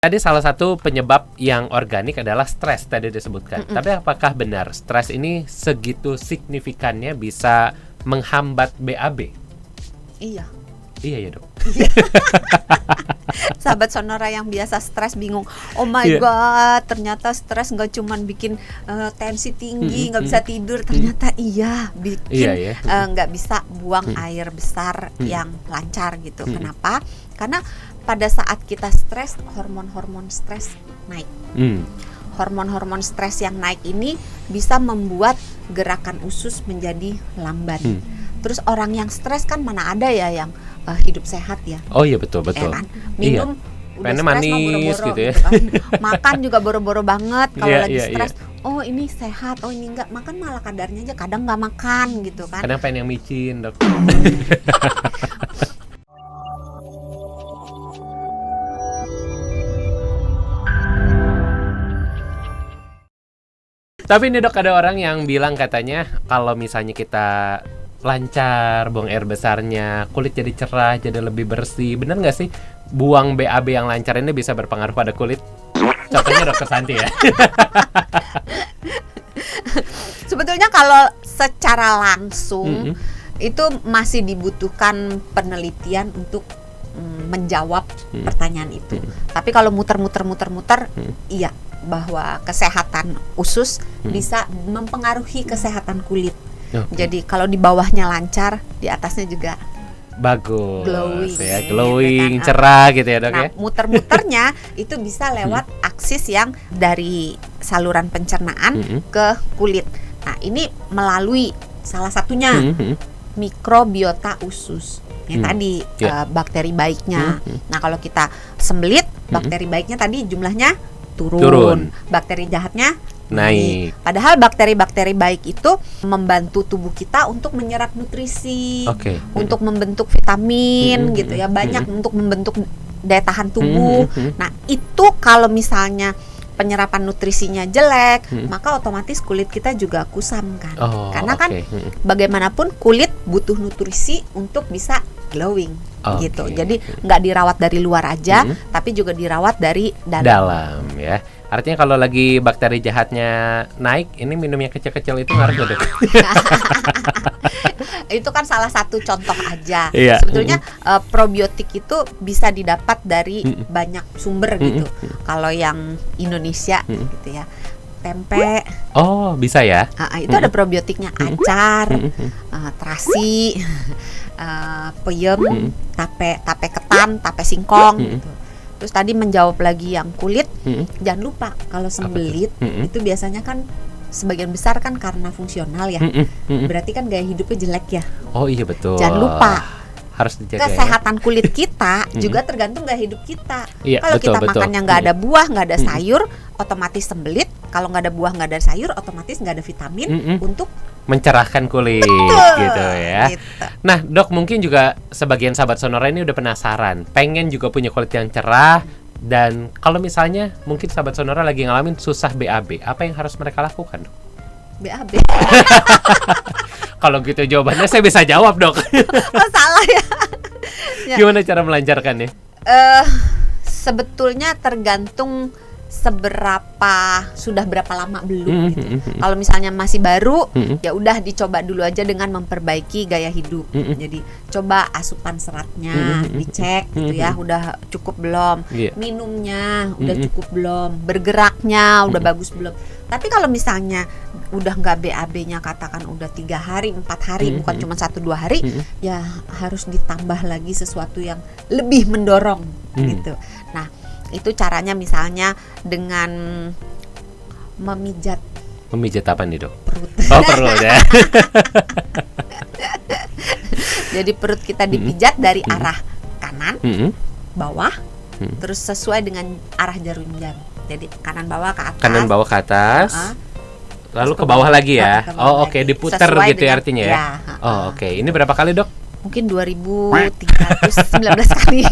Tadi salah satu penyebab yang organik adalah stres tadi disebutkan. Tapi apakah benar stres ini segitu signifikannya bisa menghambat BAB? Iya. Iya ya dok. Sahabat Sonora yang biasa stres bingung. Oh my god, ternyata stres nggak cuman bikin tensi tinggi, nggak bisa tidur. Ternyata bikin nggak bisa buang air besar yang lancar gitu. Kenapa? Karena pada saat kita stres, hormon-hormon stres naik. Hormon-hormon stres yang naik ini bisa membuat gerakan usus menjadi lambat. Terus orang yang stres kan mana ada ya yang hidup sehat ya. Oh iya betul. Kan? Minum udah stres manis boro-boro gitu ya. kan. Makan juga boro-boro banget kalau lagi stres. Oh ini sehat, oh ini enggak. Makan malah kadarnya aja, kadang nggak makan gitu kan. Kadang pengen yang micin dok. Tapi ini dok, ada orang yang bilang katanya kalau misalnya kita lancar buang air besarnya, kulit jadi cerah, jadi lebih bersih. Bener nggak sih buang BAB yang lancar ini bisa berpengaruh pada kulit? Contohnya dokter Santi ya. Sebetulnya kalau secara langsung itu masih dibutuhkan penelitian untuk menjawab pertanyaan itu. Tapi kalau muter-muter, iya, bahwa kesehatan usus bisa mempengaruhi kesehatan kulit. Jadi kalau di bawahnya lancar, di atasnya juga bagus, gitu glowing, kan? cerah gitu ya dok. Nah, muter-muternya itu bisa lewat aksis yang dari saluran pencernaan ke kulit. Nah, ini melalui salah satunya mikrobiota usus. Tadi bakteri baiknya. Nah, kalau kita sembelit, bakteri baiknya tadi jumlahnya turun. Bakteri jahatnya naik. Padahal bakteri-bakteri baik itu membantu tubuh kita untuk menyerap nutrisi, untuk membentuk vitamin gitu ya, banyak untuk membentuk daya tahan tubuh. Nah, itu kalau misalnya penyerapan nutrisinya jelek, maka otomatis kulit kita juga kusam kan. Karena kan bagaimanapun kulit butuh nutrisi untuk bisa glowing gitu. Jadi nggak dirawat dari luar aja, tapi juga dirawat dari dalam ya. Artinya kalau lagi bakteri jahatnya naik, ini minum yang kecil-kecil itu ngaruh gak dok? Itu kan salah satu contoh aja. Sebetulnya probiotik itu bisa didapat dari banyak sumber gitu. Kalau yang Indonesia gitu ya, tempe. Oh bisa ya? Itu ada probiotiknya, acar, terasi, peyem, tape ketan, tape singkong gitu. Terus tadi menjawab lagi yang kulit, jangan lupa kalau sembelit itu biasanya kan sebagian besar kan karena fungsional ya. Berarti kan gaya hidupnya jelek ya. Oh iya betul. Jangan lupa harus dijaga kesehatan kulit kita juga tergantung gaya hidup kita. Kalau betul, kita makannya nggak ada buah, nggak ada sayur, otomatis sembelit. Kalau nggak ada buah, nggak ada sayur, otomatis nggak ada vitamin untuk mencerahkan kulit. Betul, gitu ya. Gitu. Nah dok, mungkin juga sebagian sahabat Sonora ini udah penasaran, pengen juga punya kulit yang cerah. Dan kalau misalnya mungkin sahabat Sonora lagi ngalamin susah BAB, apa yang harus mereka lakukan dok? BAB. Kalau gitu jawabannya saya bisa jawab dok. Oh salah ya. Gimana cara melancarkannya? Sebetulnya tergantung sudah berapa lama belum gitu. Kalau misalnya masih baru, ya udah dicoba dulu aja dengan memperbaiki gaya hidup. Jadi coba asupan seratnya dicek gitu ya, udah cukup belum? Minumnya udah cukup belum? Bergeraknya udah bagus belum? Tapi kalau misalnya udah nggak BAB-nya katakan udah 3 hari, 4 hari, bukan cuma 1-2 hari, ya harus ditambah lagi sesuatu yang lebih mendorong gitu. Nah, itu caranya misalnya dengan memijat apa nih dok? Perut. Oh perut ya. Jadi perut kita dipijat dari arah kanan, bawah, terus sesuai dengan arah jarum jam. Jadi kanan bawah ke atas. Kanan bawah ke atas. Lalu ke bawah lagi ya. Oke, diputar sesuai gitu ya artinya ya. Oke. Ini berapa kali dok? Mungkin 2319 kali.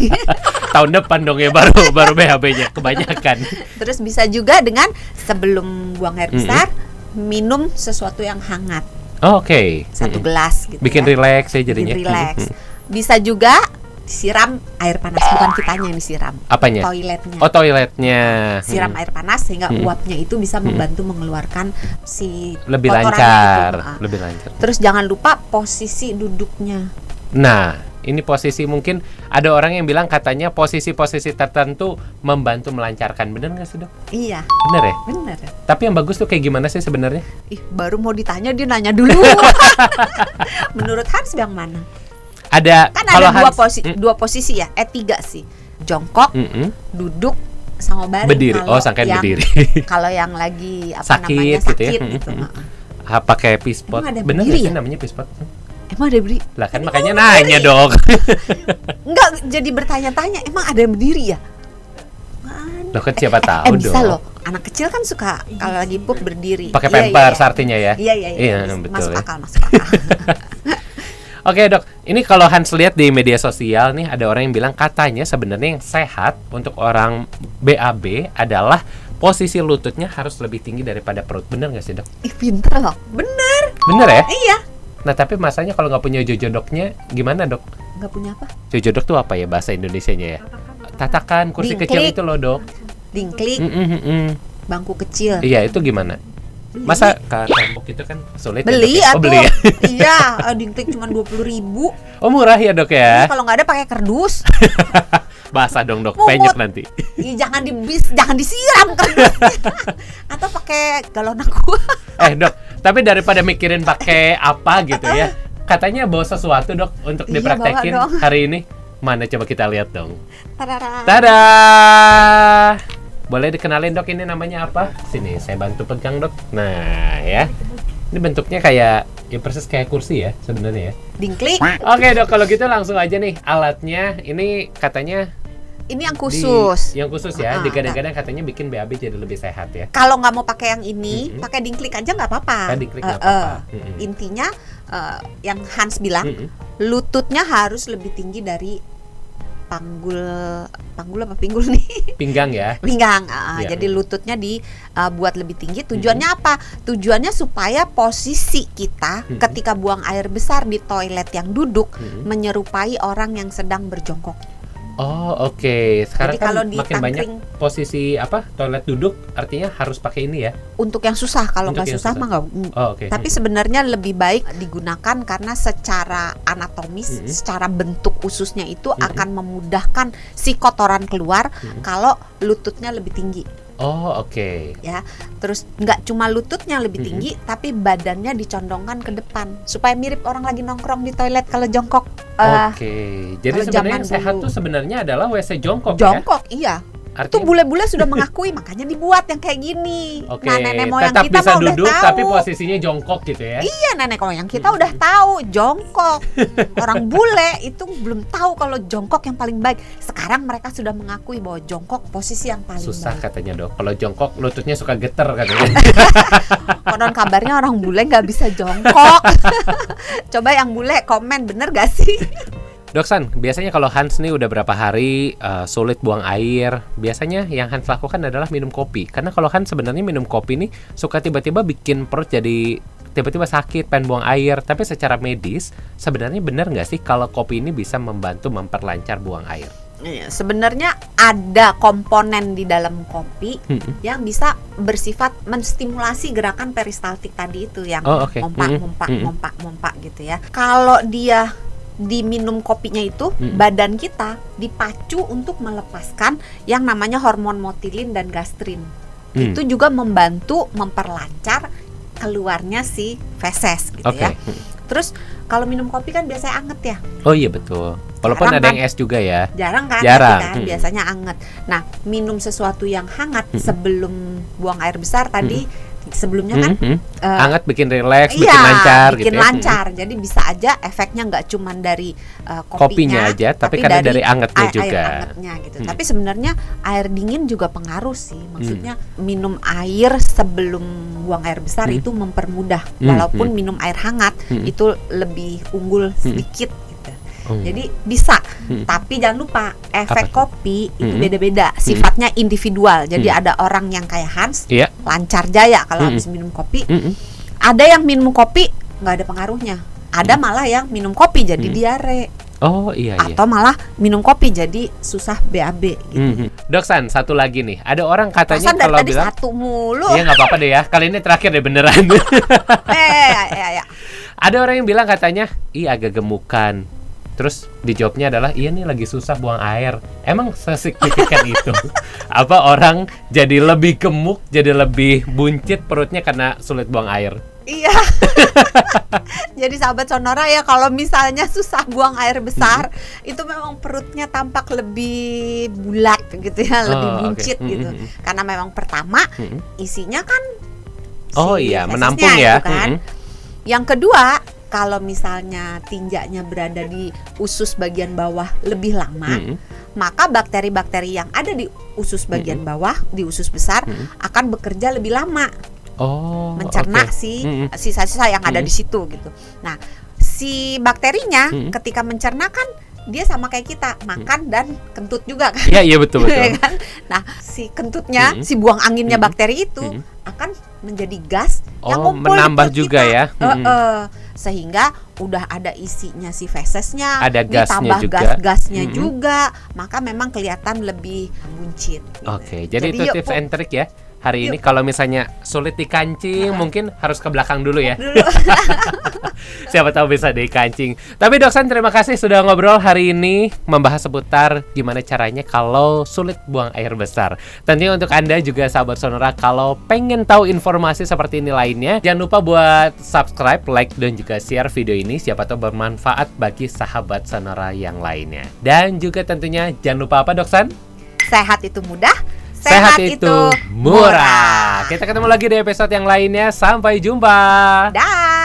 Tahun depan dong ya baru BAB-nya kebanyakan. Terus bisa juga dengan sebelum buang air besar minum sesuatu yang hangat. Oke. 1 gelas gitu. Bikin ya. rileks ya jadinya. Bikin rileks. Bisa juga Siram air panas, bukan kitanya yang disiram. Apanya? Toiletnya. Oh, toiletnya. Siram air panas sehingga uapnya itu bisa membantu mengeluarkan si Lebih kotorannya lancar, itu. lebih lancar. Terus jangan lupa posisi duduknya. Nah, ini posisi mungkin ada orang yang bilang katanya posisi-posisi tertentu membantu melancarkan. Bener nggak sih, Dok? Iya, Bener ya? benar. Tapi yang bagus tuh kayak gimana sih sebenarnya? Ih, baru mau ditanya dia nanya dulu. Menurut Hans yang mana? Ada Kan kalau ada Hans- dua posisi ya, tiga sih. Jongkok, duduk, sama baring. Berdiri. Kalau Oh, sangkain yang- berdiri. Kalau yang lagi Sakit namanya gitu sakit ya. gitu. Pakai pispot. Emang ada Bener berdiri nggak sih ya? namanya pispot? Emang ada berdiri? Lah kan makanya nanya, Dok. Enggak, jadi bertanya-tanya, emang ada yang berdiri ya? Nggak ada. Loh kan siapa tahu, bisa Dok. loh. Anak kecil kan suka kalau lagi pup berdiri. Pakai Iya, pampers iya. artinya ya. Iya, betul masuk ya. akal, masuk akal. Oke, Dok, ini kalau Hans lihat di media sosial nih, ada orang yang bilang katanya sebenarnya yang sehat untuk orang BAB adalah posisi lututnya harus lebih tinggi daripada perut. Bener nggak sih, Dok? Ih, pinter loh. Bener. Bener ya? Iya. Nah, tapi masanya kalau nggak punya jojodoknya gimana, Dok? Nggak punya apa? Jojodok tuh apa ya bahasa Indonesianya ya? Tatakan kursi Dingklik. kecil itu loh, Dok. Dingklik, bangku kecil. Iya, itu gimana? Masa ke tembok itu kan sulit Beli ya, Dok, ya? atau Oh, beli ya? iya, dingklik cuma 20.000. Oh, murah ya, Dok ya? Kalau nggak ada pakai kardus. Basah dong, Dok. Mumut. Penyek nanti. Ih, jangan disiram kardusnya. Atau pakai galon aqua. Dok, tapi daripada mikirin pakai apa gitu ya, katanya bawa sesuatu, Dok, untuk Iya, dipraktekin bawa dong. hari ini. Mana coba kita lihat dong. Tarara. Tada! Boleh dikenalin, Dok, ini namanya apa? Sini, saya bantu pegang, Dok. Nah, ya. Ini bentuknya kayak ya persis kayak kursi ya sebenarnya ya. Dingklik. Oke, Dok, kalau gitu langsung aja nih alatnya. Ini katanya Ini yang khusus. yang khusus ya. Ah, Digadang-gadang katanya bikin BAB jadi lebih sehat ya. Kalau nggak mau pakai yang ini, pakai dingklik aja nggak apa-apa. Kan diklik nggak apa-apa. Intinya yang Hans bilang, Mm-mm. lututnya harus lebih tinggi dari panggul apa pinggul nih? Pinggang ya. Pinggang. Iya. Jadi lututnya dibuat lebih tinggi. Tujuannya apa? Tujuannya supaya posisi kita ketika buang air besar di toilet yang duduk menyerupai orang yang sedang berjongkok. Oh, oke. Sekarang Jadi kan kalau di makin banyak tangkring- posisi apa? Toilet duduk artinya harus pakai ini ya. Untuk yang susah, kalau Untuk nggak yang susah susah. mah nggak. Oh, oke. Tapi sebenarnya lebih baik digunakan karena secara anatomis, secara bentuk ususnya itu akan memudahkan si kotoran keluar kalau lututnya lebih tinggi. Oh, oke. Ya, terus nggak cuma lututnya lebih tinggi, tapi badannya dicondongkan ke depan supaya mirip orang lagi nongkrong di toilet kalau jongkok. Oke. Jadi kalau sebenarnya zaman yang sehat dulu. tuh sebenarnya adalah WC jongkok, Jongkok, iya. ya. Itu Artinya bule-bule sudah mengakui, makanya dibuat yang kayak gini. oke, Nah, nenek moyang tetap kita bisa mah udah duduk tahu. tapi posisinya jongkok gitu ya. Iya, nenek moyang kita udah tahu jongkok. Orang bule itu belum tahu kalau jongkok yang paling baik. Sekarang mereka sudah mengakui bahwa jongkok posisi yang paling Susah baik. katanya, Dok. Kalau jongkok lututnya suka geter katanya. Konon kabarnya orang bule nggak bisa jongkok. Coba yang bule komen, bener gak sih? Dok San, biasanya kalau Hans nih udah berapa hari sulit buang air, biasanya yang Hans lakukan adalah minum kopi. Karena kalau Hans sebenarnya minum kopi nih suka tiba-tiba bikin perut jadi tiba-tiba sakit, pengen buang air. Tapi secara medis, sebenarnya benar nggak sih kalau kopi ini bisa membantu memperlancar buang air? Iya, sebenarnya ada komponen di dalam kopi yang bisa bersifat menstimulasi gerakan peristaltik tadi itu yang Oh, oke. mompak gitu ya. Kalau dia diminum kopinya itu, badan kita dipacu untuk melepaskan yang namanya hormon motilin dan gastrin. Itu juga membantu memperlancar keluarnya si feses gitu ya. Terus kalau minum kopi kan biasanya anget ya. Oh iya betul. Walaupun Jarang ada kan? yang es juga ya. Jarang kan? Jarang. Tapi kan biasanya anget. Nah, minum sesuatu yang hangat sebelum buang air besar tadi, sebelumnya kan Hangat bikin rileks, iya, bikin lancar bikin gitu ya. lancar. Jadi bisa aja efeknya nggak cuma dari Kopinya aja, tapi kadang dari angetnya air juga. angetnya gitu. Tapi sebenarnya air dingin juga pengaruh sih. Maksudnya minum air sebelum buang air besar itu mempermudah. Walaupun minum air hangat itu lebih unggul sedikit gitu. Jadi bisa. Tapi jangan lupa efek kopi itu beda-beda. Sifatnya individual. Jadi ada orang yang kayak Hans Iya. lancar jaya kalau habis minum kopi. Ada yang minum kopi nggak ada pengaruhnya. Ada malah yang minum kopi jadi diare. Oh iya iya. Atau malah minum kopi jadi susah BAB gitu. Dok San, satu lagi nih. Ada orang katanya Perasaan dari kalau tadi bilang satu mulu. iya nggak apa-apa deh ya. Kali ini terakhir deh beneran. Ya. Ada orang yang bilang katanya, ih agak gemukan. Terus dijawabnya adalah, iya nih lagi susah buang air. Emang sesignifikan itu? Apa orang jadi lebih gemuk, jadi lebih buncit perutnya karena sulit buang air? Iya. Jadi sahabat Sonora ya, kalau misalnya susah buang air besar, itu memang perutnya tampak lebih bulat gitu ya, lebih buncit gitu. Karena memang pertama isinya kan iya, fesesnya menampung ya. gitu kan. Yang kedua, kalau misalnya tinjaknya berada di usus bagian bawah lebih lama, maka bakteri-bakteri yang ada di usus bagian bawah, di usus besar akan bekerja lebih lama. Mencerna sisa-sisa yang ada di situ gitu. Nah, si bakterinya ketika mencerna kan dia sama kayak kita, makan dan kentut juga kan. Iya betul. Kan? Nah, si kentutnya, si buang anginnya bakteri itu akan menjadi gas yang ngumpul menambah di perut juga kita. ya. Sehingga udah ada isinya si fesesnya, ada gasnya ditambah juga. gas-gasnya juga, maka memang kelihatan lebih buncit. Oke, jadi itu tips and trick ya. Hari ini kalau misalnya sulit dikancing, mungkin harus ke belakang dulu ya. Siapa tahu bisa dikancing. Tapi Dok San, terima kasih sudah ngobrol hari ini membahas seputar gimana caranya kalau sulit buang air besar. Tentunya untuk Anda juga sahabat Sonora, kalau pengen tahu informasi seperti ini lainnya, jangan lupa buat subscribe, like, dan juga share video ini. Siapa tahu bermanfaat bagi sahabat Sonora yang lainnya. Dan juga tentunya jangan lupa apa Dok San? Sehat itu mudah, sehat itu murah. Kita ketemu lagi di episode yang lainnya. Sampai jumpa. Dah.